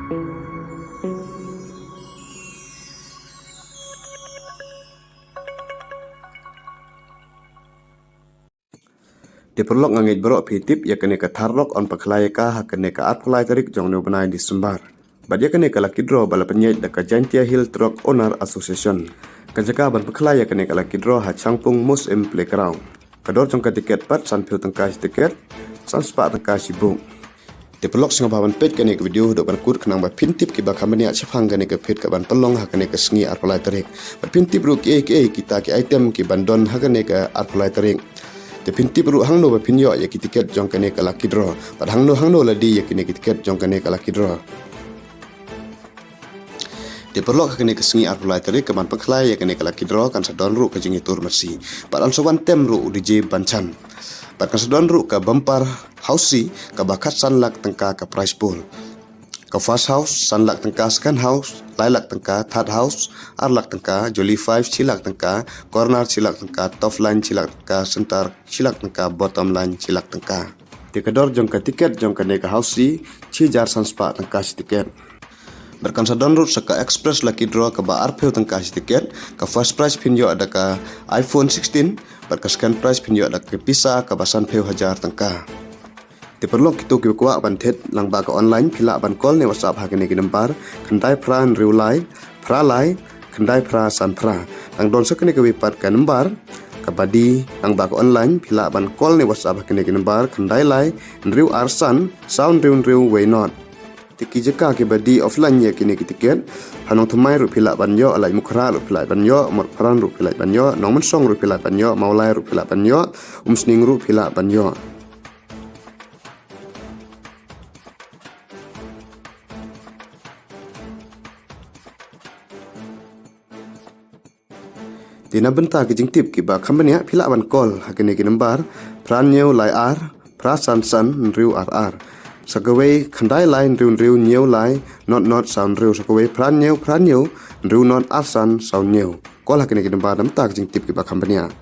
Diperlok ngangit berok pitip ya kene ka tharlok on paklai ka kene ka atklai tarik jong ne banai di Sumbar. Bad ya kene ka lakidro bala penyait da ka Jantia Hill Truck Owner Association. Kajaka ban paklai ya kene ka lakidro ha Changpung Muslim Playground. Kador jong ka tiket pat san pil tengka tiket san spa tengka sibung. Diperlok singa baban pet kene ka video do ban kut kenang ba pintip ki ba kamania chafang kene ka pet ka ban pelong ha kene ka sengi atklai tarik. Ba pintip ru ki kita ki item ki bandon ha kene ka atklai tarik. Te pinti peru hangno ba pinyo ya ki tiket jong kane ka lucky draw. Pad hangno la di ya kine ki tiket jong kane ka lucky draw. Te perlo ka kane ka sengi arpulai tari ka man paklai ya kane ka lucky draw kan sadon ru ka jingi tur mersi. Pad an sowan tem ru DJ Bancan. Pad kan sadon ru ka bumper housey ka bakat sanlak tengka ka prize pool. Ka first house sanlak tengka second house lailak tengka third house arlak tengka jolly 5 cilak tengka corner cilak tengka top line cilak tengka center cilak tengka bottom line cilak tengka tikador jong ka tiket jong ka neka house si jar sanspa tengka si tiket berkan sadon route saka express lucky draw ka ba arpeu tengka si tiket ka first prize pinjo ada ka iPhone 16 berka second prize pinjo ada ka pisa ka basan peu hajar tengka. Diperlok kita kuat bantet lang baga online pila ban call ne WhatsApp hakene ki number khandai pran riulai pralai khandai pra san pra lang don sakene ke wipat ka number kabadi lang baga online pila ban call ne WhatsApp hakene ki number khandai lai riu arsan sound riu way not tiki jeka ke badi offline ye kini ki tiket hanong thumai ru pila ban yo alai mukhra ru pila ban yo mot pran ru pila ban yo nongman song ru pila ban yo maulai ru pila ban yo umsning ru pila ban yo. Tina benta ki jingtip ki ba kambania pila ban call hakene ki number pran nyeu lai ar pra san riu ar sakawei khandai lai riu nyeu lai not sound riu sakawei pran nyeu riu not ar san sound nyeu call hakene ki number nam ta ki jingtip ki ba kambania.